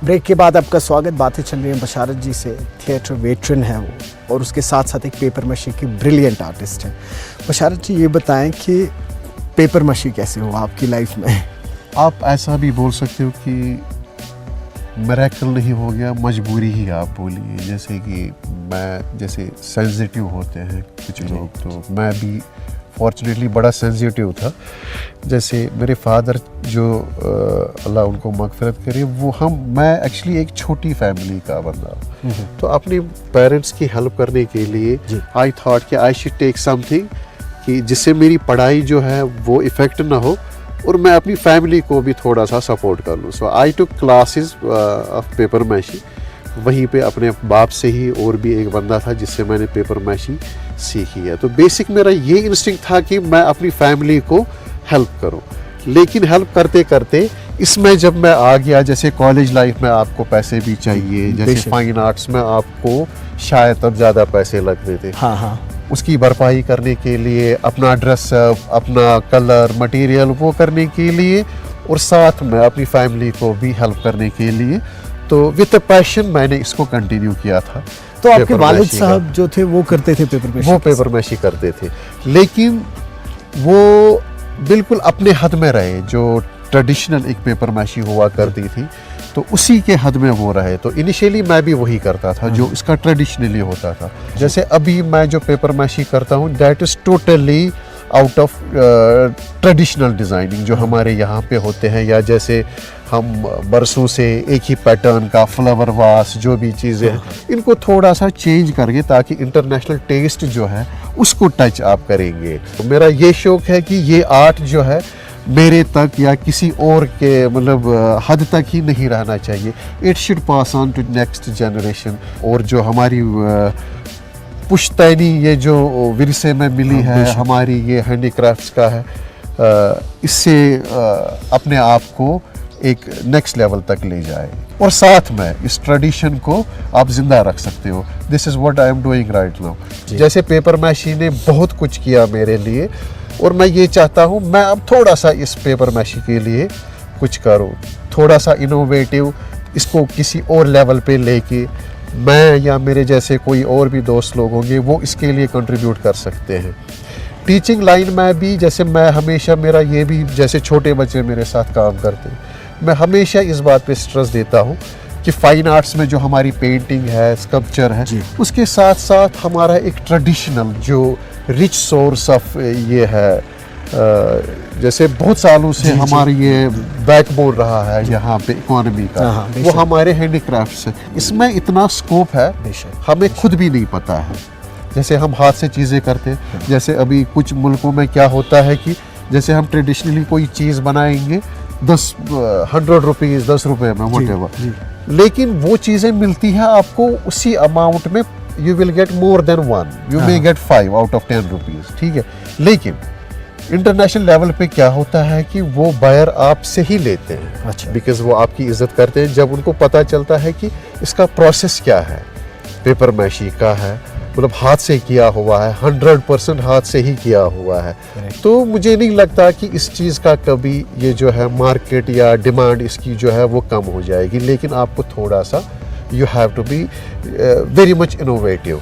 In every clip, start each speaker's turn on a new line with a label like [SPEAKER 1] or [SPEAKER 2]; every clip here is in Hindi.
[SPEAKER 1] ब्रेक के बाद आपका स्वागत। बातें चल रही हैं बशारत जी से। थिएटर वेटरन है वो और उसके साथ साथ एक पेपर मशी की ब्रिलियंट आर्टिस्ट है। बशारत जी, ये बताएं कि पेपर मशी कैसे हुआ आपकी लाइफ में?
[SPEAKER 2] आप ऐसा भी बोल सकते हो कि मिरेकल नहीं हो गया, मजबूरी ही आप बोलिए। जैसे कि मैं जैसे सेंसिटिव होते हैं कुछ लोग, तो मैं भी फॉर्चुनेटली बड़ा सेंसिटिव था। जैसे मेरे फादर जो अल्लाह उनको मगफिरत करे, मैं एक्चुअली एक छोटी फैमिली का बंदा, तो अपने पेरेंट्स की हेल्प करने के लिए आई थॉट कि आई शुड टेक समथिंग कि जिससे मेरी पढ़ाई जो है वो इफ़ेक्ट ना हो और मैं अपनी फैमिली को भी थोड़ा सा सपोर्ट कर लूँ। सो आई टुक क्लासेस ऑफ पेपर मैशी। वहीं पे अपने बाप से ही और भी एक बंदा था जिससे मैंने पेपर मैशी सीखी है। तो बेसिक मेरा ये इंस्टिंक्ट था कि मैं अपनी फैमिली को हेल्प करूं। लेकिन हेल्प करते करते इसमें जब मैं आ गया, जैसे कॉलेज लाइफ में आपको पैसे भी चाहिए, जैसे फाइन आर्ट्स में आपको शायद तब ज़्यादा पैसे लगते थे।
[SPEAKER 1] हाँ।
[SPEAKER 2] उसकी भरपाई करने के लिए, अपना ड्रेसअप, अपना कलर, मटेरियल वो करने के लिए, और साथ में अपनी फैमिली को भी हेल्प करने के लिए, तो विद पैशन मैंने इसको कंटिन्यू किया था।
[SPEAKER 1] तो आपके वालिद साहब जो थे वो करते थे पेपर मैशी?
[SPEAKER 2] वो पेपर मैशी करते थे, लेकिन वो बिल्कुल अपने हद में रहे। जो ट्रेडिशनल एक पेपर मैशी हुआ करती थी तो उसी के हद में वो रहे। तो इनिशियली मैं भी वही करता था जो इसका ट्रेडिशनली होता था। जैसे अभी मैं जो पेपर मैशी करता हूँ, that is totally out of traditional designing जो हमारे यहाँ पे होते हैं, या जैसे हम बरसों से एक ही पैटर्न का फ्लावर वास जो भी चीज़ें हैं, इनको थोड़ा सा चेंज करके ताकि इंटरनेशनल टेस्ट जो है उसको टच आप करेंगे। तो मेरा ये शौक है कि ये आर्ट जो है मेरे तक या किसी और के मतलब हद तक ही नहीं रहना चाहिए। It should pass on to next generation. और जो हमारी पुश्तैनी ये जो विरसे में मिली है हमारी, ये हैंडीक्राफ्ट्स का है, इससे अपने आप को एक नेक्स्ट लेवल तक ले जाए और साथ में इस ट्रेडिशन को आप जिंदा रख सकते हो। This is what I am doing right now. जैसे पेपर मैशी ने बहुत कुछ किया मेरे लिए, और मैं ये चाहता हूँ मैं अब थोड़ा सा इस पेपर मैशी के लिए कुछ करूँ, थोड़ा सा इनोवेटिव, इसको किसी और लेवल पे लेके मैं या मेरे जैसे कोई और भी दोस्त लोग होंगे वो इसके लिए कंट्रीब्यूट कर सकते हैं। टीचिंग लाइन में भी जैसे मैं हमेशा, मेरा ये भी, जैसे छोटे बच्चे मेरे साथ काम करते हैं, मैं हमेशा इस बात पे स्ट्रेस देता हूँ कि फाइन आर्ट्स में जो हमारी पेंटिंग है, स्कल्पचर है, उसके साथ साथ हमारा एक ट्रेडिशनल जो रिच सोर्स ऑफ ये है, जैसे बहुत सालों से हमारे ये बैकबोन रहा है यहाँ पे इकोनॉमी का, वो हमारे हैंडीक्राफ्ट्स है। इसमें इतना स्कोप है हमें खुद भी नहीं पता है। जैसे हम हाथ से चीज़ें करते हैं, जैसे अभी कुछ मुल्कों में क्या होता है कि जैसे हम ट्रेडिशनली कोई चीज़ बनाएंगे 100 रुपीज़ 10 रुपये में व्हाटएवर, लेकिन वो चीज़ें मिलती हैं आपको उसी अमाउंट में, you will get more than 1, you may gate 5 out of 10 rupees, ठीक है। लेकिन इंटरनेशनल लेवल पे क्या होता है कि वो बायर आपसे ही लेते हैं, बिकॉज वो आपकी इज्जत करते हैं जब उनको पता चलता है कि इसका प्रोसेस क्या है, पेपर मैशी का है, मतलब हाथ से किया हुआ है, 100% हाथ से ही किया हुआ है। तो मुझे नहीं लगता कि इस चीज़ का कभी ये जो है मार्केट या डिमांड इसकी जो है वो कम हो जाएगी, लेकिन आपको थोड़ा सा you have to be very much innovative.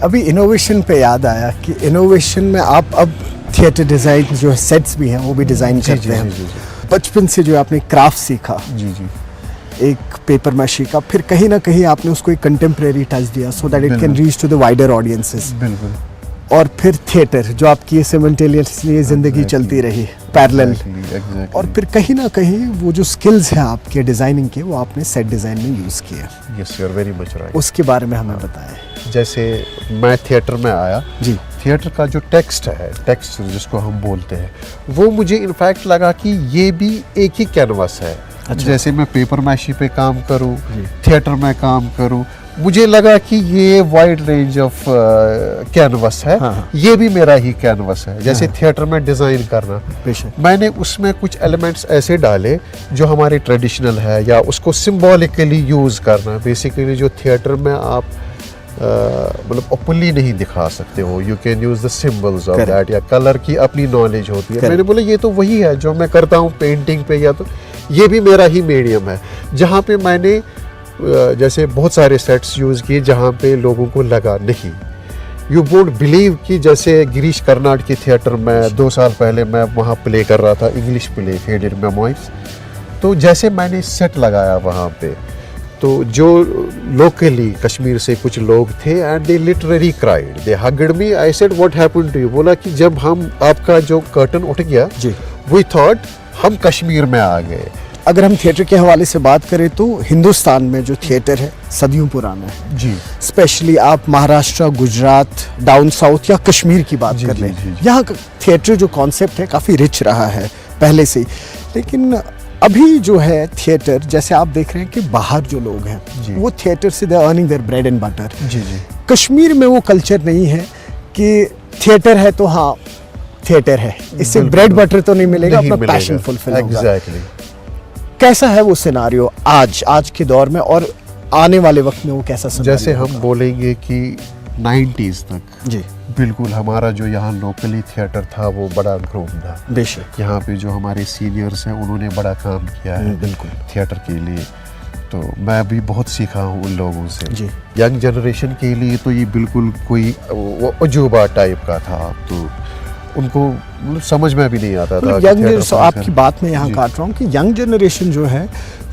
[SPEAKER 1] अभी इनोवेशन पे याद आया कि इनोवेशन में आप अब थिएटर डिज़ाइन जो सेट्स भी हैं वो भी डिज़ाइन करते हैं। बचपन से जो आपने क्राफ्ट सीखा एक पेपर मैशी का, फिर कहीं ना कहीं आपने उसको एक कंटेम्प्रेरी टच दिया so that it can reach to the wider audiences.
[SPEAKER 2] बिल्कुल।
[SPEAKER 1] और फिर थिएटर जो आपकी सिमल्टेनियसली ज़िंदगी चलती रही पैरेलल, और फिर कहीं ना कहीं वो जो स्किल्स हैं आपके डिज़ाइनिंग के वो आपने सेट डिज़ाइन में यूज़ किए।
[SPEAKER 2] Yes, you are very much right.
[SPEAKER 1] उसके बारे में हमें बताएं।
[SPEAKER 2] जैसे मैं थिएटर में आया जी, थिएटर का जो टेक्स्ट है, टेक्स्ट जिसको हम बोलते हैं, वो मुझे इनफैक्ट लगा कि ये भी एक ही कैनवस है। जैसे मैं पेपर मैशी पे काम करूं, थिएटर में काम करूं, मुझे लगा कि ये वाइड रेंज ऑफ कैनवस है। ये भी मेरा ही कैनवस है। जैसे थिएटर में डिज़ाइन करना, मैंने उसमें कुछ एलिमेंट्स ऐसे डाले जो हमारे ट्रेडिशनल है, या उसको सिंबॉलिकली यूज़ करना। बेसिकली जो थिएटर में आप मतलब ओपनली नहीं दिखा सकते हो, you can use the symbols of that, या कलर की अपनी नॉलेज होती है। मैंने बोला ये तो वही है जो मैं करता हूँ पेंटिंग पे, या तो ये भी मेरा ही मीडियम है। जहाँ पे मैंने जैसे बहुत सारे सेट्स यूज़ किए जहाँ पे लोगों को लगा नहीं, यू वोंट बिलीव कि जैसे गिरीश कर्नाड के थिएटर में 2 साल पहले मैं वहाँ प्ले कर रहा था, इंग्लिश प्ले फेडेड मेमोइर्स। तो जैसे मैंने सेट लगाया वहाँ पे, तो जो लोकली कश्मीर से कुछ लोग थे and they literally cried, they hugged me, I said what happened to you, बोला कि जब हम आपका जो कर्टन उठ गया
[SPEAKER 1] जी,
[SPEAKER 2] वी थॉट हम कश्मीर में आ गए।
[SPEAKER 1] अगर हम थिएटर के हवाले से बात करें तो हिंदुस्तान में जो थिएटर है सदियों पुराना है
[SPEAKER 2] जी,
[SPEAKER 1] स्पेशली आप महाराष्ट्र, गुजरात, डाउन साउथ या कश्मीर की बात कर लें, यहाँ का थिएटर जो कॉन्सेप्ट है काफ़ी रिच रहा है पहले से ही। लेकिन अभी जो है थिएटर, जैसे आप देख रहे हैं कि बाहर जो लोग हैं वो थिएटर से they earning their bread and butter.
[SPEAKER 2] जी जी,
[SPEAKER 1] कश्मीर में वो कल्चर नहीं है कि थिएटर है तो हाँ थिएटर है, इससे ब्रेड बटर तो नहीं मिलेगा, अपना पैशन फुलफिल होगा।
[SPEAKER 2] एग्जैक्टली।
[SPEAKER 1] कैसा है वो सिनारियो आज के दौर में, और आने वाले वक्त में वो कैसा सिनारियो
[SPEAKER 2] जैसे हम बोलेंगे कि 90s तक
[SPEAKER 1] जी
[SPEAKER 2] बिल्कुल हमारा जो यहाँ लोकली थिएटर था वो बड़ा ग्रोम था।
[SPEAKER 1] बेशक
[SPEAKER 2] यहाँ पे जो हमारे सीनियर्स हैं उन्होंने बड़ा काम किया है
[SPEAKER 1] बिल्कुल
[SPEAKER 2] थिएटर के लिए, तो मैं भी बहुत सीखा हूँ उन लोगों से।
[SPEAKER 1] जी,
[SPEAKER 2] यंग जनरेशन के लिए तो ये बिल्कुल कोई वो अजूबा टाइप का था, तो उनको मतलब समझ में भी नहीं आता था।
[SPEAKER 1] यंग आपकी बात में यहाँ काट रहा हूँ कि यंग जनरेशन जो है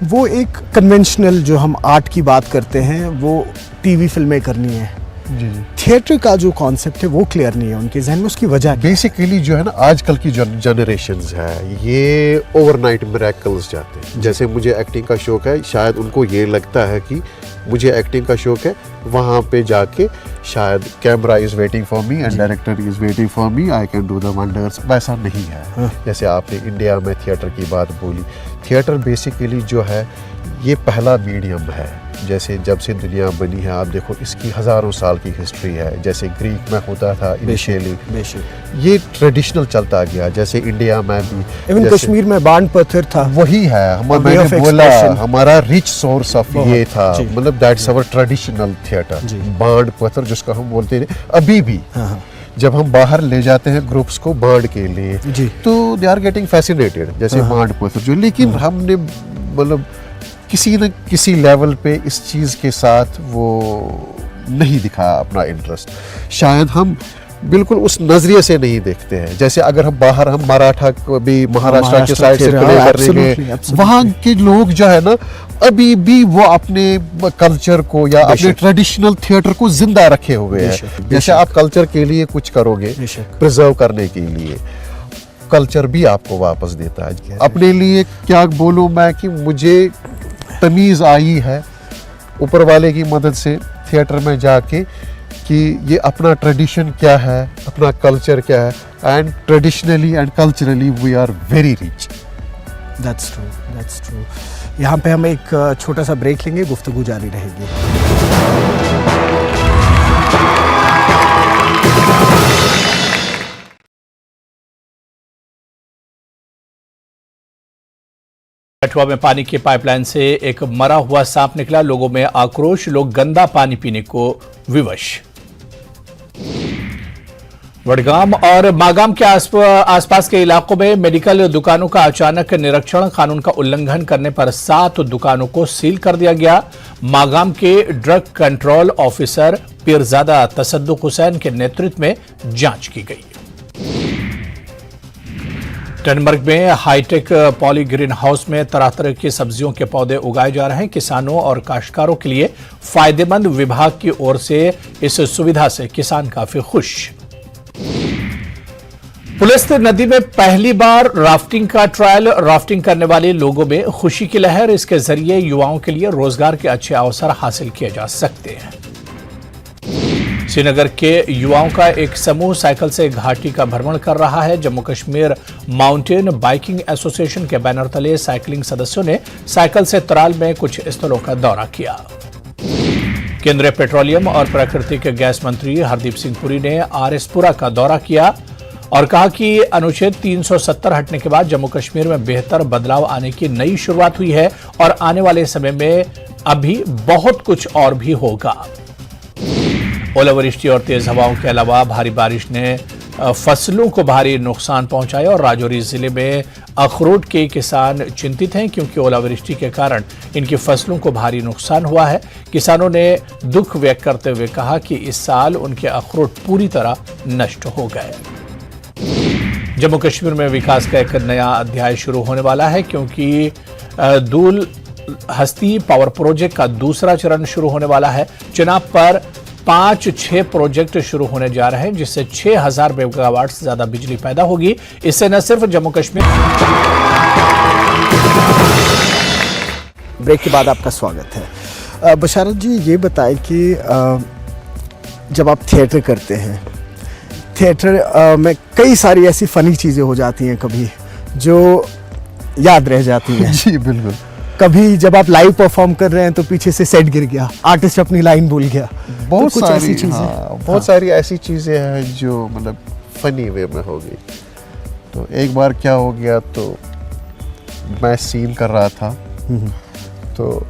[SPEAKER 1] वो एक कन्वेंशनल जो हम आर्ट की बात करते हैं वो टीवी फिल्में करनी है,
[SPEAKER 2] जी जी,
[SPEAKER 1] थिएटर का जो कॉन्सेप्ट है वो क्लियर नहीं है उनके जहन में। उसकी वजह
[SPEAKER 2] बेसिकली जो है ना आजकल की जनरेशन्स है ये ओवरनाइट मिरेकल्स चाहते हैं। जैसे मुझे एक्टिंग का शौक है, शायद उनको ये लगता है कि मुझे एक्टिंग का शौक है, वहाँ पे जाके शायद camera is waiting for me and director is waiting for me, I can do the wonders. वैसा नहीं है। जैसे आपने इंडिया में थिएटर की बात बोली, थिएटर बेसिकली जो है ये पहला मीडियम है। जैसे जब से दुनिया बनी है आप देखो इसकी हज़ारों साल की हिस्ट्री है। जैसे ग्रीक में होता था इनिशियली, ये ट्रेडिशनल चलता गया। जैसे इंडिया में भी,
[SPEAKER 1] इवन कश्मीर में बाण पत्थर था,
[SPEAKER 2] वही है मैंने बोला हमारा रिच सोर्स ऑफ ये था, मतलब दैट्स आवर ट्रेडिशनल थिएटर। बाण पत्थर जिसको हम बोलते थे, अभी भी जब हम बाहर ले जाते हैं ग्रुप्स को बाण के लिए तो दे आर गेटिंग फैसिनेटेड, जैसे बाण पत्थर जो। लेकिन हमने मतलब किसी न किसी लेवल पे इस चीज़ के साथ वो नहीं दिखाया अपना इंटरेस्ट। शायद हम बिल्कुल उस नज़रिए से नहीं देखते हैं। जैसे अगर हम बाहर हम मराठा को भी महाराष्ट्र के साइड से प्ले कर रहे हैं, वहाँ के लोग जो है ना अभी भी वो अपने कल्चर को या अपने ट्रेडिशनल थिएटर को जिंदा रखे हुए हैं। जैसे आप कल्चर के लिए कुछ करोगे प्रिजर्व करने के लिए, कल्चर भी आपको वापस देता है। अपने लिए क्या बोलूँ मैं कि मुझे तमीज़ आई है ऊपर वाले की मदद से थिएटर में जाके कि ये अपना ट्रेडिशन क्या है, अपना कल्चर क्या है, and traditionally and culturally we are very rich.
[SPEAKER 1] That's true. यहाँ पे हम एक छोटा सा ब्रेक लेंगे, गुफ्तगू जारी रहेगी।
[SPEAKER 3] कठुआ में पानी की पाइपलाइन से एक मरा हुआ सांप निकला, लोगों में आक्रोश, लोग गंदा पानी पीने को विवश। वडगाम और मागाम के आसपास के इलाकों में मेडिकल दुकानों का अचानक निरीक्षण, कानून का उल्लंघन करने पर 7 दुकानों को सील कर दिया गया। मागाम के drug control officer Peerzada Tasaduq Hussain के नेतृत्व में जांच की गई। टनमर्ग में हाईटेक पॉली ग्रीन हाउस में तरह तरह की सब्जियों के पौधे उगाए जा रहे हैं। किसानों और काश्तकारों के लिए फायदेमंद, विभाग की ओर से इस सुविधा से किसान काफी खुश। पुलिस नदी में पहली बार राफ्टिंग का ट्रायल, राफ्टिंग करने वाले लोगों में खुशी की लहर। इसके जरिए युवाओं के लिए रोजगार के अच्छे अवसर हासिल किए जा सकते हैं। श्रीनगर के युवाओं का एक समूह साइकिल से घाटी का भ्रमण कर रहा है। Jammu Kashmir mountain biking association के बैनर तले साइकिलिंग सदस्यों ने साइकिल से तराल में कुछ स्थलों का दौरा किया। केंद्रीय पेट्रोलियम और प्राकृतिक गैस मंत्री हरदीप सिंह पुरी ने आरएसपुरा का दौरा किया और कहा कि अनुच्छेद 370 हटने के बाद जम्मू कश्मीर में बेहतर बदलाव आने की नई शुरुआत हुई है और आने वाले समय में अभी बहुत कुछ और भी होगा। ओलावृष्टि और तेज हवाओं के अलावा भारी बारिश ने फसलों को भारी नुकसान पहुंचाया और राजौरी जिले में अखरोट के किसान चिंतित हैं क्योंकि ओलावृष्टि के कारण इनकी फसलों को भारी नुकसान हुआ है। किसानों ने दुख व्यक्त करते हुए कहा कि इस साल उनके अखरोट पूरी तरह नष्ट हो गए। जम्मू कश्मीर में विकास का एक नया अध्याय शुरू होने वाला है क्योंकि दूल हस्ती पावर प्रोजेक्ट का दूसरा चरण शुरू होने वाला है। चिनाब पर 5-6 प्रोजेक्ट शुरू होने जा रहे हैं जिससे 6000 मेगावाट से ज्यादा बिजली पैदा होगी। इससे न सिर्फ जम्मू कश्मीर।
[SPEAKER 1] ब्रेक के बाद आपका स्वागत है। बशारत जी, ये बताएं कि जब आप थिएटर करते हैं, थिएटर में कई सारी ऐसी फनी चीज़ें हो जाती हैं कभी जो याद रह जाती हैं।
[SPEAKER 2] जी बिल्कुल।
[SPEAKER 1] कभी जब आप लाइव परफॉर्म कर रहे हैं तो पीछे से सेट गिर गया, आर्टिस्ट अपनी लाइन भूल गया,
[SPEAKER 2] बहुत
[SPEAKER 1] तो कुछ
[SPEAKER 2] सारी
[SPEAKER 1] ऐसी चीजें।
[SPEAKER 2] बहुत सारी ऐसी चीज़ें हैं जो मतलब फनी वे में हो गई। तो एक बार क्या हो गया, तो मैं सीन कर रहा था तो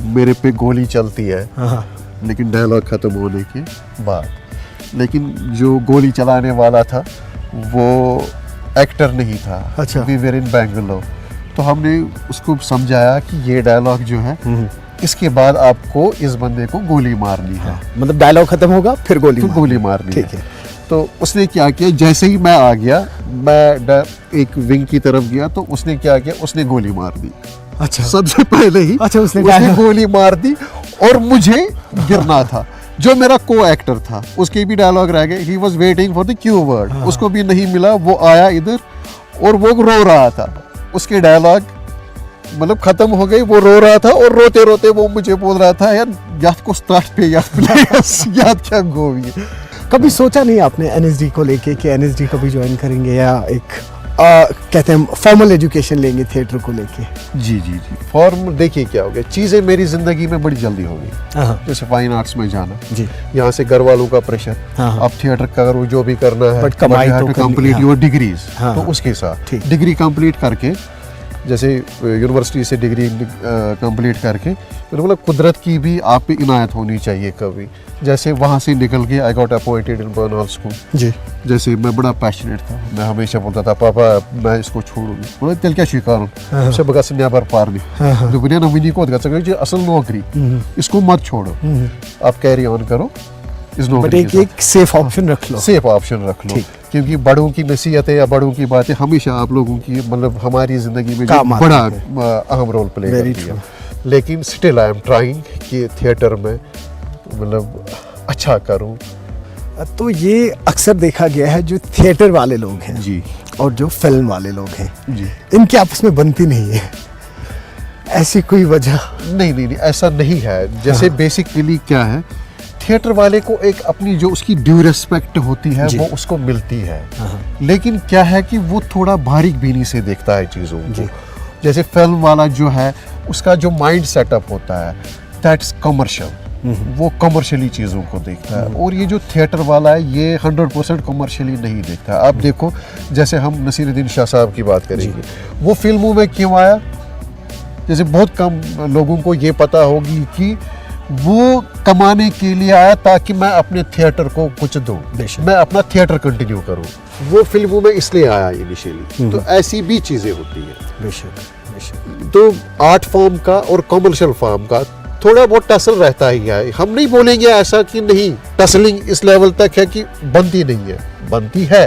[SPEAKER 2] मेरे पे गोली चलती है,
[SPEAKER 1] हाँ।
[SPEAKER 2] लेकिन डायलॉग ख़त्म होने के बाद। लेकिन जो गोली चलाने वाला था वो एक्टर नहीं था।
[SPEAKER 1] अच्छा।
[SPEAKER 2] वी वेर इन बेंगलोर। तो हमने उसको समझाया कि ये डायलॉग जो है इसके बाद आपको इस बंदे को गोली मारनी है।
[SPEAKER 1] मतलब डायलॉग खत्म होगा फिर गोली
[SPEAKER 2] मारनी
[SPEAKER 1] ठीक है।
[SPEAKER 2] तो उसने क्या किया, जैसे ही मैं आ गया, मैं एक विंग की तरफ गया, तो उसने क्या किया, उसने गोली मार दी।
[SPEAKER 1] अच्छा।
[SPEAKER 2] सबसे पहले ही
[SPEAKER 1] अच्छा, उसने
[SPEAKER 2] गोली मार दी और मुझे गिरना था। जो मेरा को एक्टर था उसके भी डायलॉग रह गए। He was waiting for the Q word, उसको भी नहीं मिला। वो आया इधर और वो रो रहा था। उसके डायलॉग मतलब खत्म हो गई, वो रो रहा था और रोते रोते वो मुझे बोल रहा था, यार याद को स्टार्ट पे याद क्या गोवी।
[SPEAKER 1] कभी सोचा नहीं आपने एनएसडी को लेके कि एनएसडी कभी ज्वाइन करेंगे या एक कहते हैं फॉर्मल एजुकेशन लेंगे थिएटर को लेके?
[SPEAKER 2] जी जी जी। फॉर्म देखिए क्या हो गया, चीज़ें मेरी ज़िंदगी में बड़ी जल्दी हो गई। जैसे फाइन आर्ट्स में जाना
[SPEAKER 1] जी,
[SPEAKER 2] यहाँ से घर वालों का प्रेशर, अब थिएटर करो जो भी करना है,
[SPEAKER 1] बट कमाई तो
[SPEAKER 2] कंप्लीट योर डिग्रीज। तो उसके साथ डिग्री कंप्लीट करके, जैसे यूनिवर्सिटी से डिग्री कंप्लीट करके, मतलब कुदरत की भी आप पे इनायत होनी चाहिए कभी। जैसे वहाँ से निकल के I got appointed in Burn Hall school.
[SPEAKER 1] जी।
[SPEAKER 2] जैसे मैं बड़ा पैशनेट था, मैं हमेशा बोलता था पापा मैं इसको छोड़ूंगी। बोला तेल क्या शिकार से बगा से न्याबर पार नहीं जो बुनिया नवीनी को असल नौकरी, इसको मत छोड़ो, आप कैरी ऑन करो इस नौकरी।
[SPEAKER 1] एक सेफ ऑप्शन रख लो।
[SPEAKER 2] सेफ ऑप्शन रख लो, क्योंकि बड़ों की नसीहतें या बड़ों की बातें हमेशा आप लोगों की मतलब हमारी जिंदगी में बड़ा अहम रोल प्ले करती है। लेकिन स्टिल आई एम ट्राइंग कि थिएटर में मतलब अच्छा करूं।
[SPEAKER 1] तो ये अक्सर देखा गया है, जो थिएटर वाले लोग हैं
[SPEAKER 2] जी
[SPEAKER 1] और जो फिल्म वाले लोग हैं
[SPEAKER 2] जी,
[SPEAKER 1] इनकी आपस में बनती नहीं है। ऐसी कोई वजह?
[SPEAKER 2] नहीं, ऐसा नहीं है। जैसे बेसिकली क्या है, थिएटर वाले को एक अपनी जो उसकी ड्यू रिस्पेक्ट होती है वो उसको मिलती है। लेकिन क्या है कि वो थोड़ा बारीक बीनी से देखता है चीज़ों को। जैसे फिल्म वाला जो है उसका जो माइंड सेटअप होता है दैट्स कमर्शियल, वो कमर्शियली चीज़ों को देखता है। और ये जो थिएटर वाला है ये 100% कमर्शियली नहीं देखता है। आप देखो, जैसे हम नसीरुद्दीन शाह साहब की बात करेंगे, वो फिल्मों में क्यों आया? जैसे बहुत कम लोगों को ये पता होगी कि वो कमाने के लिए आया ताकि मैं अपने थिएटर को कुछ दूं, मैं अपना थिएटर कंटिन्यू करूं। वो फिल्मों में इसलिए आया इनिशियली। तो ऐसी भी चीज़ें होती हैं।
[SPEAKER 1] बेशक।
[SPEAKER 2] तो आर्ट फॉर्म का और कमर्शियल फॉर्म का थोड़ा बहुत टसल रहता ही है। हम नहीं बोलेंगे ऐसा कि नहीं, टसलिंग इस लेवल तक है कि बनती नहीं है, बनती है।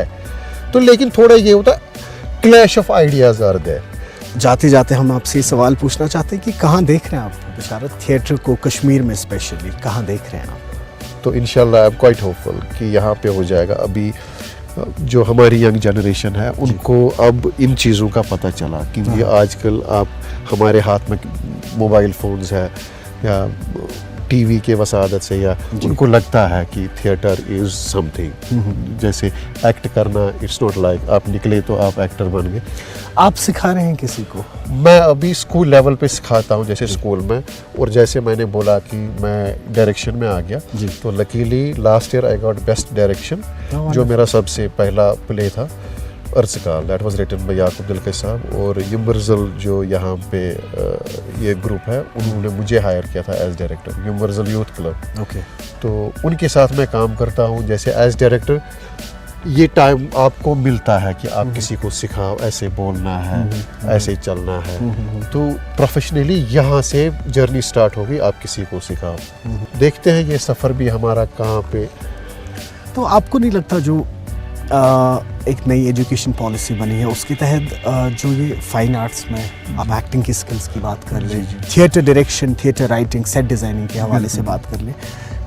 [SPEAKER 2] तो लेकिन थोड़ा ये होता है clash of ideas are there.
[SPEAKER 1] जाते जाते हम आपसे सवाल पूछना चाहते हैं कि कहाँ देख रहे हैं आप बशारत थिएटर को, कश्मीर में स्पेशली कहाँ देख रहे हैं आप?
[SPEAKER 2] तो इंशाल्लाह आई एम क्वाइट होपफुल कि यहाँ पे हो जाएगा। अभी जो हमारी यंग जनरेशन है उनको अब इन चीज़ों का पता चला, क्योंकि आजकल आप हमारे हाथ में मोबाइल फ़ोन्स है या टीवी के वसादत से, या उनको लगता है कि थिएटर इज़ समथिंग। जैसे एक्ट करना, इट्स नॉट लाइक आप निकले तो आप एक्टर बन गए।
[SPEAKER 1] आप सिखा रहे हैं किसी को?
[SPEAKER 2] मैं अभी स्कूल लेवल पे सिखाता हूँ, जैसे स्कूल में। और जैसे मैंने बोला कि मैं डायरेक्शन में आ गया, तो luckily last year I got best direction, जो मेरा सबसे पहला प्ले था, अर्ज़काल, दैट वाज रिटन बाय याकूब दिलकश साहब। और यूनिवर्सल जो यहाँ पे ये ग्रुप है, उन्होंने मुझे हायर किया था as director, universal youth club.
[SPEAKER 1] Okay.
[SPEAKER 2] तो उनके साथ मैं काम करता हूँ जैसे एज डायरेक्टर। ये टाइम आपको मिलता है कि आप किसी को सिखाओ, ऐसे बोलना है, ऐसे चलना है। तो प्रोफेशनली यहाँ से जर्नी स्टार्ट होगी, आप किसी को सिखाओ। देखते हैं ये सफ़र भी हमारा कहाँ पे।
[SPEAKER 1] तो आपको नहीं लगता जो एक नई एजुकेशन पॉलिसी बनी है उसके तहत जो ये फाइन आर्ट्स में आप एक्टिंग की स्किल्स की बात कर लें, theatre direction, theatre writing, set designing के हवाले से बात कर लें,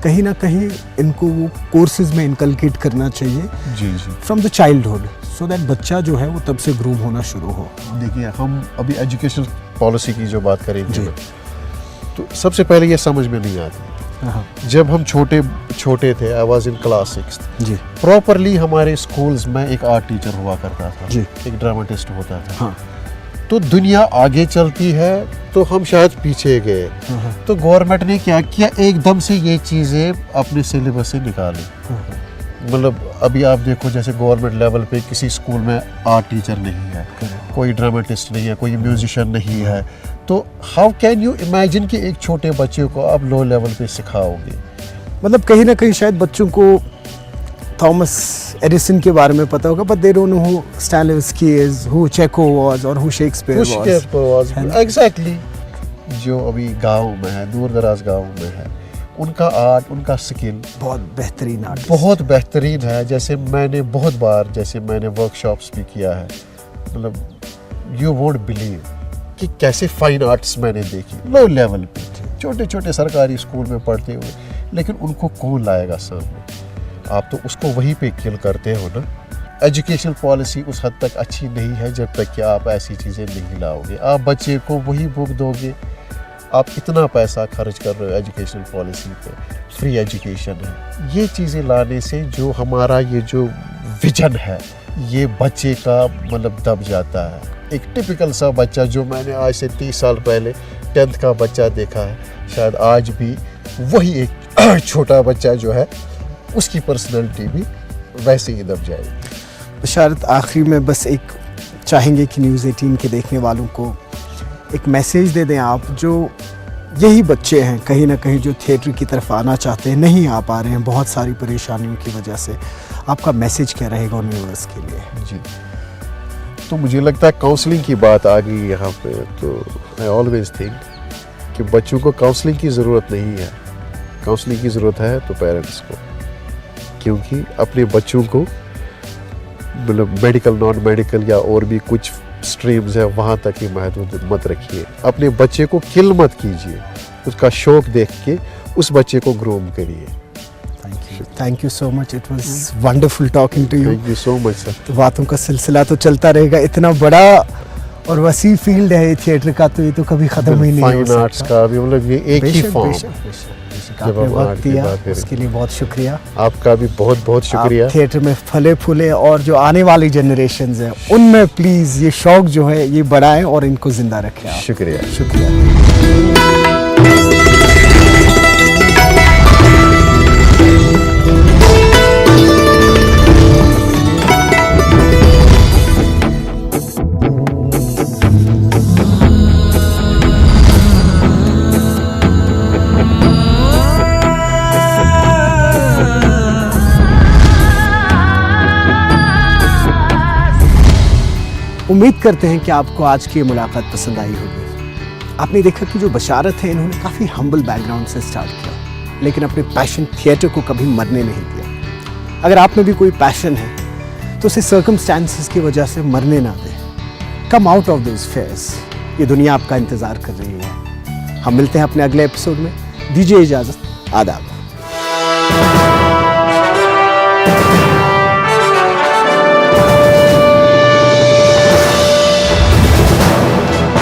[SPEAKER 1] कहीं ना कहीं इनको वो कोर्सेज में इनकलकेट करना चाहिए
[SPEAKER 2] जी
[SPEAKER 1] from the childhood, so that बच्चा जो है वो तब से ग्रूम होना शुरू हो।
[SPEAKER 2] देखिए, हम अभी एजुकेशन पॉलिसी की जो बात करेंगे तो सबसे पहले ये समझ में नहीं आती। जब हम छोटे थे, I was in class 6th
[SPEAKER 1] जी,
[SPEAKER 2] प्रॉपरली हमारे स्कूल्स में एक आर्ट टीचर हुआ करता था
[SPEAKER 1] जी,
[SPEAKER 2] एक ड्रामेटिस्ट होता था।
[SPEAKER 1] हाँ,
[SPEAKER 2] तो दुनिया आगे चलती है तो हम शायद पीछे गए। तो गवर्नमेंट ने क्या किया, एकदम से ये चीज़ें अपने सिलेबस से निकाली। मतलब अभी आप देखो, जैसे गवर्नमेंट लेवल पे किसी स्कूल में आर्ट टीचर नहीं है, कोई ड्रामेटिस्ट नहीं है, कोई म्यूजिशियन नहीं है। तो हाउ कैन यू इमेजिन कि एक छोटे बच्चे को आप लो लेवल पे सिखाओगे?
[SPEAKER 1] मतलब कहीं ना कहीं शायद बच्चों को थॉमस एडिसन के बारे में पता होगा, but they don't know who Stanislavski is, who Chekhov was और हु शेक्सपियर वाज।
[SPEAKER 2] एग्जैक्टली। जो अभी गांव में है, दूर दराज गांव में है, उनका आर्ट, उनका स्किल
[SPEAKER 1] बहुत बेहतरीन आर्ट,
[SPEAKER 2] बहुत बेहतरीन है। जैसे मैंने बहुत बार वर्कशॉप्स भी किया है, मतलब यू वोंट बिलीव कि कैसे फाइन आर्ट्स मैंने देखी लो लेवल पे, छोटे छोटे सरकारी स्कूल में पढ़ते हुए, लेकिन उनको कौन लाएगा सामने? आप तो उसको वहीं पे किल करते हो ना। एजुकेशन पॉलिसी उस हद तक अच्छी नहीं है जब तक कि आप ऐसी चीज़ें नहीं लाओगे। आप बच्चे को वही बुक दोगे, आप इतना पैसा खर्च कर रहे हो एजुकेशन पॉलिसी पे, फ्री एजुकेशन है। ये चीज़ें लाने से जो हमारा ये जो विजन है, ये बच्चे का मतलब दब जाता है। एक टिपिकल सा बच्चा जो मैंने आज से 30 साल पहले 10th का बच्चा देखा है, शायद आज भी वही एक छोटा बच्चा जो है, उसकी पर्सनैलिटी भी वैसे ही दब जाएगी।
[SPEAKER 1] बशारत, आखिरी में बस एक चाहेंगे कि न्यूज़ 18 के देखने वालों को एक मैसेज दे दें आप, जो यही बच्चे हैं कहीं ना कहीं जो थिएटर की तरफ आना चाहते हैं, नहीं आ पा रहे हैं बहुत सारी परेशानियों की वजह से। आपका मैसेज क्या रहेगा उन व्यूअर्स के लिए?
[SPEAKER 2] जी, तो मुझे लगता है काउंसलिंग की बात आ गई यहाँ पे। तो आई ऑलवेज थिंक कि बच्चों को काउंसलिंग की ज़रूरत नहीं है, काउंसलिंग की ज़रूरत है तो पेरेंट्स को, क्योंकि अपने बच्चों को मतलब मेडिकल, नॉन मेडिकल या और भी कुछ स्ट्रीम्स है वहाँ तक ही महदूद मत रखिए। अपने बच्चे को किल मत कीजिए, उसका शौक देख के उस बच्चे को ग्रूम करिए।
[SPEAKER 1] Thank you so much, it was wonderful talking to you.
[SPEAKER 2] Thank you so much sir.
[SPEAKER 1] तो बातों का सिलसिला तो चलता रहेगा, इतना बड़ा और वसी फील्ड है थिएटर का, तो ये तो कभी ख़त्म ही नहीं हो सकता।
[SPEAKER 2] फाइन आर्ट्स का भी मतलब ये एक ही फॉर्म।
[SPEAKER 1] आपने वक्त दिया उसके लिए बहुत शुक्रिया।
[SPEAKER 2] आपका भी बहुत बहुत शुक्रिया।
[SPEAKER 1] आप थिएटर में फले फूले और जो आने वाली जनरेशन्स हैं उनमें प्लीज़ ये शौक जो है ये बढ़ाएं और इनको जिंदा रखें।
[SPEAKER 2] शुक्रिया,
[SPEAKER 1] शुक्रिया। उम्मीद करते हैं कि आपको आज की ये मुलाकात पसंद आई होगी। आपने देखा कि जो बशारत है, इन्होंने काफ़ी हम्बल बैकग्राउंड से स्टार्ट किया, लेकिन अपने पैशन थिएटर को कभी मरने नहीं दिया। अगर आप में भी कोई पैशन है तो उसे सर्कमस्टेंसेस की वजह से मरने ना दें। Come out of those fears, ये दुनिया आपका इंतज़ार कर रही है। हम मिलते हैं अपने अगले एपिसोड में। दीजिए इजाज़त, आदाब।